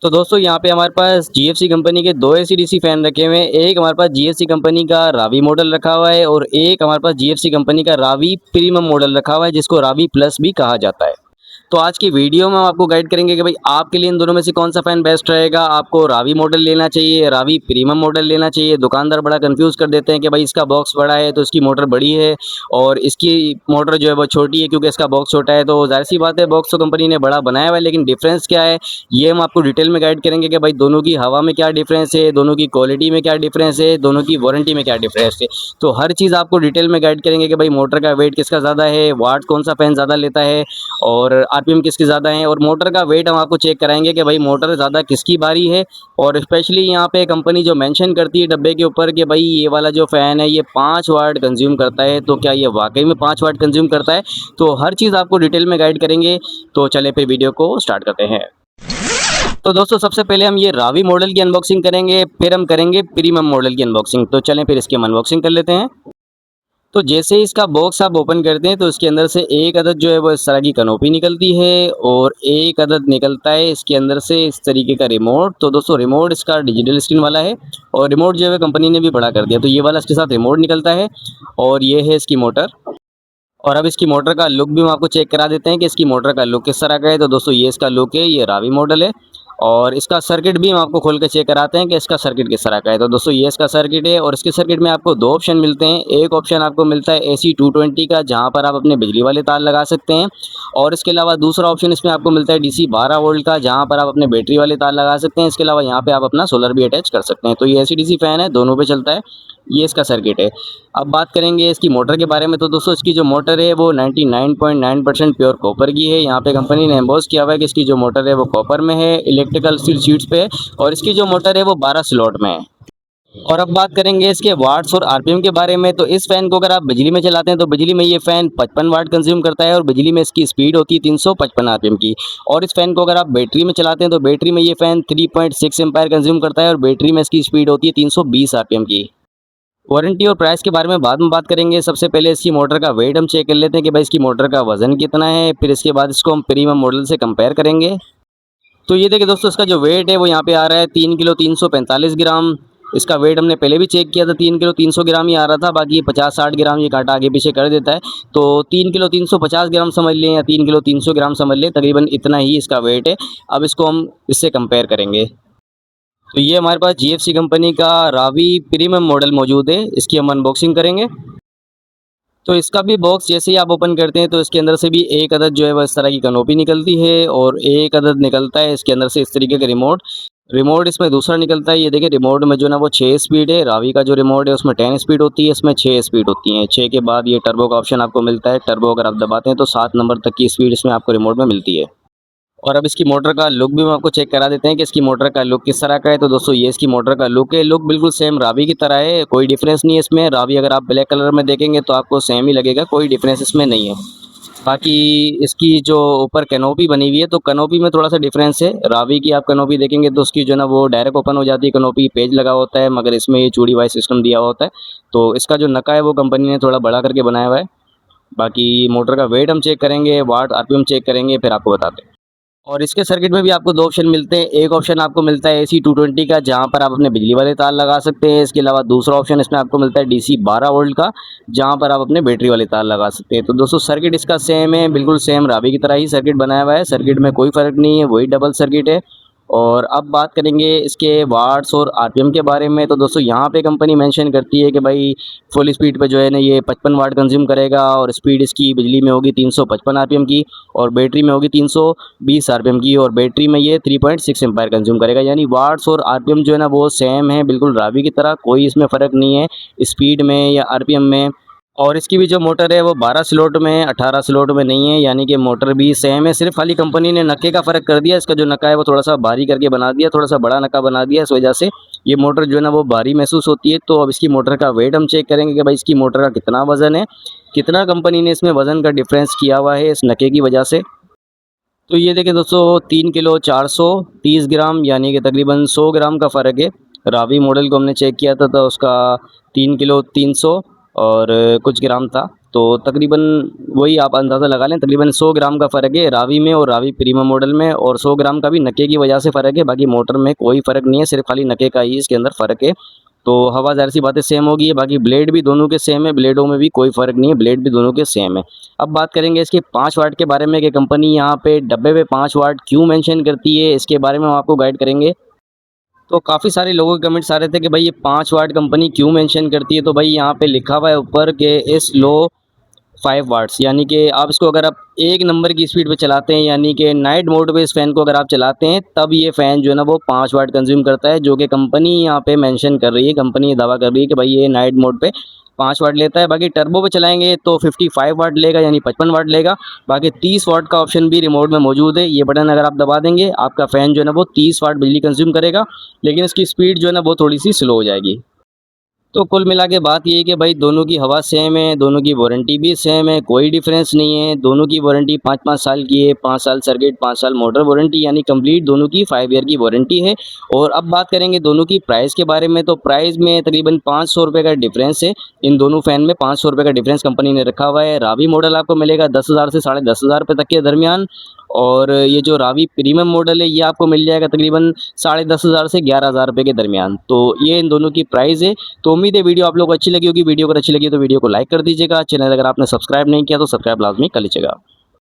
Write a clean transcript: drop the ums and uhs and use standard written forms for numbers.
तो दोस्तों यहाँ पे हमारे पास जीएफसी कंपनी के दो एसी-डीसी फैन रखे हुए हैं। एक हमारे पास जीएफसी कंपनी का रावी मॉडल रखा हुआ है और एक हमारे पास जीएफसी कंपनी का रावी प्रीमियम मॉडल रखा हुआ है, जिसको रावी प्लस भी कहा जाता है। तो आज की वीडियो में हम आपको गाइड करेंगे कि भाई आपके लिए इन दोनों में से कौन सा फ़ैन बेस्ट रहेगा। आपको रावी मॉडल लेना चाहिए, रावी प्रीमियम मॉडल लेना चाहिए। दुकानदार बड़ा कंफ्यूज कर देते हैं कि भाई इसका बॉक्स बड़ा है तो इसकी मोटर बड़ी है और इसकी मोटर जो है वो छोटी है क्योंकि इसका बॉक्स छोटा है। तो ज़ाहिर सी बात है, बॉक्स तो कंपनी ने बड़ा बनाया हुआ है, लेकिन डिफरेंस क्या है ये हम आपको डिटेल में गाइड करेंगे कि भाई दोनों की हवा में क्या डिफरेंस है, दोनों की क्वालिटी में क्या डिफरेंस है, दोनों की वारंटी में क्या डिफरेंस है। तो हर चीज़ आपको डिटेल में गाइड करेंगे कि भाई मोटर का वेट किसका ज़्यादा है, वाट कौन सा फ़ैन ज़्यादा लेता है और आरपीएम किसके ज़्यादा है, और मोटर का वेट हम आपको चेक कराएंगे कि भाई मोटर ज़्यादा किसकी भारी है। और स्पेशली यहाँ पे कंपनी जो मेंशन करती है डब्बे के ऊपर कि भाई ये वाला जो फ़ैन है ये 5 वाट कंज्यूम करता है, तो क्या ये वाकई में 5 वाट कंज्यूम करता है। तो हर चीज़ आपको डिटेल में गाइड करेंगे। तो चले फिर वीडियो को स्टार्ट करते हैं। तो दोस्तों सबसे पहले हम ये रावी मॉडल की अनबॉक्सिंग करेंगे, फिर हम करेंगे प्रीमियम मॉडल की अनबॉक्सिंग। तो चलें फिर इसकी हम अनबॉक्सिंग कर लेते हैं। तो जैसे ही इसका बॉक्स आप ओपन करते हैं तो इसके अंदर से एक अदद जो है वो इस तरह की कनोपी निकलती है और एक अदद निकलता है इसके अंदर से इस तरीके का रिमोट। तो दोस्तों रिमोट इसका डिजिटल स्क्रीन वाला है और रिमोट जो है कंपनी ने भी बड़ा कर दिया। तो ये वाला इसके साथ रिमोट निकलता है और ये है इसकी मोटर। और अब इसकी मोटर का लुक भी हम आपको चेक करा देते हैं कि इसकी मोटर का लुक किस तरह का है। तो दोस्तों ये इसका लुक है, ये रावी मॉडल है। और इसका सर्किट भी हम आपको खोल के चेक कराते हैं कि इसका सर्किट किस तरह का है। तो दोस्तों ये इसका सर्किट है और इसके सर्किट में आपको दो ऑप्शन मिलते हैं। एक ऑप्शन आपको मिलता है AC 220 का, जहां पर आप अपने बिजली वाले तार लगा सकते हैं, और इसके अलावा दूसरा ऑप्शन इसमें आपको मिलता है DC 12 वोल्ट का, जहां पर आप अपने बैटरी वाले तार लगा सकते हैं। इसके अलावा यहाँ पे आप अपना सोलर भी अटैच कर सकते हैं। तो ये AC-DC फैन है, दोनों पे चलता है। ये इसका सर्किट है। अब बात करेंगे इसकी मोटर के बारे में। तो दोस्तों इसकी जो मोटर है वो 99.9% प्योर कॉपर की है। यहाँ पे कंपनी ने एम्बोस किया हुआ है कि इसकी जो मोटर है वो कॉपर में है, इलेक्ट्रिकल स्टील शीट्स पे है, और इसकी जो मोटर है वो 12 स्लॉट में है। और अब बात करेंगे इसके वाट्स और आरपीएम के बारे में। तो इस फैन को अगर आप बिजली में चलाते हैं तो बिजली में ये फैन 55 वाट कंज्यूम करता है और बिजली में इसकी स्पीड होती है 355 आरपीएम की। और इस फैन को अगर आप बैटरी में चलाते हैं तो बैटरी में ये फैन 3.6 एम्पायर कंज्यूम करता है और बैटरी में इसकी स्पीड होती है 320 आरपीएम की। वारंटी और प्राइस के बारे में बाद में बात करेंगे। सबसे पहले इसकी मोटर का वेट हम चेक कर लेते हैं कि भाई इसकी मोटर का वजन कितना है, फिर इसके बाद इसको हम प्रीमियम मॉडल से कंपेयर करेंगे। तो ये देखिए दोस्तों, इसका जो वेट है वो यहाँ पे आ रहा है 3 किलो 345 ग्राम। इसका वेट हमने पहले भी चेक किया था, 3 किलो 300 ग्राम ही आ रहा था, बाकी ये 50-60 ग्राम ये कांटा आगे पीछे कर देता है। तो 3 किलो 350 ग्राम समझ लें या 3 किलो 300 ग्राम समझ लें, तकरीबन इतना ही इसका वेट है। अब इसको हम इससे कंपेयर करेंगे। तो ये हमारे पास जीएफसी कंपनी का रावी प्रीमियम मॉडल मौजूद है, इसकी हम अनबॉक्सिंग करेंगे। तो इसका भी बॉक्स जैसे ही आप ओपन करते हैं तो इसके अंदर से भी एक अदद जो है वो इस तरह की कनोपी निकलती है और एक अदद निकलता है इसके अंदर से इस तरीके का रिमोट। रिमोट इसमें दूसरा निकलता है। ये देखिए रिमोट में जो ना वो 6 स्पीड है। रावी का जो रिमोट है उसमें 10 स्पीड होती है, इसमें 6 स्पीड होती हैं। 6 के बाद ये टर्बो का ऑप्शन आपको मिलता है। टर्बो अगर आप दबाते हैं तो 7 नंबर तक की स्पीड इसमें आपको रिमोट में मिलती है। और अब इसकी मोटर का लुक भी हम आपको चेक करा देते हैं कि इसकी मोटर का लुक किस तरह का है। तो दोस्तों ये इसकी मोटर का लुक है। लुक बिल्कुल सेम रावी की तरह है, कोई डिफरेंस नहीं है इसमें। रावी अगर आप ब्लैक कलर में देखेंगे तो आपको सेम ही लगेगा, कोई डिफरेंस इसमें नहीं है। बाकी इसकी जो ऊपर कैनोपी बनी हुई है तो कैनोपी में थोड़ा सा डिफरेंस है। रावी की आप कैनोपी देखेंगे तो उसकी जो ना वो डायरेक्ट ओपन हो जाती है कैनोपी, पेज लगा होता है, मगर इसमें ये चूड़ी वाइज सिस्टम दिया होता है। तो इसका जो नका है वो कंपनी ने थोड़ा बड़ा करके बनाया हुआ है। बाकी मोटर का वेट हम चेक करेंगे, वाट आरपीएम चेक करेंगे, फिर आपको बताते हैं। और इसके सर्किट में भी आपको दो ऑप्शन मिलते हैं। एक ऑप्शन आपको मिलता है AC 220 का, जहां पर आप अपने बिजली वाले तार लगा सकते हैं। इसके अलावा दूसरा ऑप्शन इसमें आपको मिलता है DC 12 वोल्ट का, जहां पर आप अपने बैटरी वाले तार लगा सकते हैं। तो दोस्तों सर्किट इसका सेम है, बिल्कुल सेम रावी की तरह ही सर्किट बनाया हुआ है। सर्किट में कोई फ़र्क नहीं है, वही डबल सर्किट है। और अब बात करेंगे इसके वाट्स और आरपीएम के बारे में। तो दोस्तों यहाँ पे कंपनी मेंशन करती है कि भाई फुल स्पीड पे जो है ना ये 55 वाट कंज्यूम करेगा और स्पीड इसकी बिजली में होगी 355 आरपीएम की और बैटरी में होगी 320 आरपीएम की, और बैटरी में ये 3.6 एम्पायर कंज्यूम करेगा। यानी वाट्स और आरपीएम जो है ना वो सेम है, बिल्कुल रावी की तरह, कोई इसमें फ़र्क नहीं है स्पीड में या आरपीएम में। और इसकी भी जो मोटर है वो 12 स्लॉट में है, 18 स्लॉट में नहीं है, यानी कि मोटर भी सेम है। सिर्फ खाली कंपनी ने नक्के का फ़र्क कर दिया। इसका जो नक्का है वो थोड़ा सा भारी करके बना दिया, थोड़ा सा बड़ा नक्का बना दिया। इस वजह से ये मोटर जो है ना वो भारी महसूस होती है। तो अब इसकी मोटर का वेट हम चेक करेंगे कि भाई इसकी मोटर का कितना वज़न है, कितना कंपनी ने इसमें वज़न का डिफरेंस किया हुआ है इस नक्के की वजह से। तो ये देखिए दोस्तों 3 किलो 430 ग्राम, यानी कि तकरीबन 100 ग्राम का फ़र्क है। रावी मॉडल को हमने चेक किया था तो उसका 3 किलो 300 और कुछ ग्राम था। तो तकरीबन वही आप अंदाज़ा लगा लें, तकरीबन 100 ग्राम का फ़र्क है रावी में और रावी प्रीमियम मॉडल में, और 100 ग्राम का भी नक्के की वजह से फ़र्क है, बाकी मोटर में कोई फ़र्क नहीं है, सिर्फ खाली नक्के का ही इसके अंदर फ़र्क है। तो हवा ज़ाहिर सी बात है सेम होगी, बाकी ब्लेड भी दोनों के सेम है, ब्लेडों में भी कोई फ़र्क नहीं है, ब्लेड भी दोनों के सेम है। अब बात करेंगे इसके 5 वाट के बारे में कि कंपनी यहाँ पे डब्बे पे 5 वाट क्यों मेंशन करती है, इसके बारे में हम आपको गाइड करेंगे। तो काफ़ी सारे लोगों के कमेंट्स आ रहे थे कि भाई ये 5 वाट कंपनी क्यों मेंशन करती है, तो भाई यहाँ पे लिखा हुआ है ऊपर कि इस लो 5 वाट्स, यानी कि आप इसको अगर आप 1 नंबर की स्पीड पे चलाते हैं, यानी कि नाइट मोड पे इस फ़ैन को अगर आप चलाते हैं, तब ये फ़ैन जो है ना वो 5 वाट कंज़्यूम करता है, जो कि कंपनी यहाँ पे मेंशन कर रही है। कंपनी ये दावा कर रही है कि भाई ये नाइट मोड पे 5 वाट लेता है। बाकी टर्बो पे चलाएँगे तो 55 वाट लेगा, यानी 55 वाट लेगा। बाकी 30 वाट का ऑप्शन भी रिमोट में मौजूद है। ये बटन अगर आप दबा देंगे, आपका फ़ैन जो है ना वो 30 वाट बिजली कंज़्यूम करेगा, लेकिन इसकी स्पीड जो है ना वो थोड़ी-सी स्लो हो जाएगी। तो कुल मिला के बात ये है कि भाई दोनों की हवा सेम है, दोनों की वारंटी भी सेम है, कोई डिफरेंस नहीं है। दोनों की वारंटी 5-5 साल की है, 5 साल सर्किट, 5 साल मोटर वारंटी, यानी कंप्लीट दोनों की 5 ईयर की वारंटी है। और अब बात करेंगे दोनों की प्राइस के बारे में, तो प्राइस में तकरीबन 500 रुपये का डिफरेंस है। इन दोनों फ़ैन में 500 रुपये का डिफरेंस कंपनी ने रखा हुआ है। रावी मॉडल आपको मिलेगा 10,000 से 10,500 रुपये तक के दरमियान, और ये जो रावी प्रीमियम मॉडल है ये आपको मिल जाएगा तकरीबन 10,500 से 11,000 रुपये के दरमियान। तो ये इन दोनों की प्राइस है। तो उम्मीद है वीडियो आप लोगों को अच्छी लगी होगी। वीडियो अगर अच्छी लगी तो वीडियो को लाइक कर दीजिएगा। चैनल अगर आपने सब्सक्राइब नहीं किया तो सब्सक्राइब लाजमी कर लीजिएगा।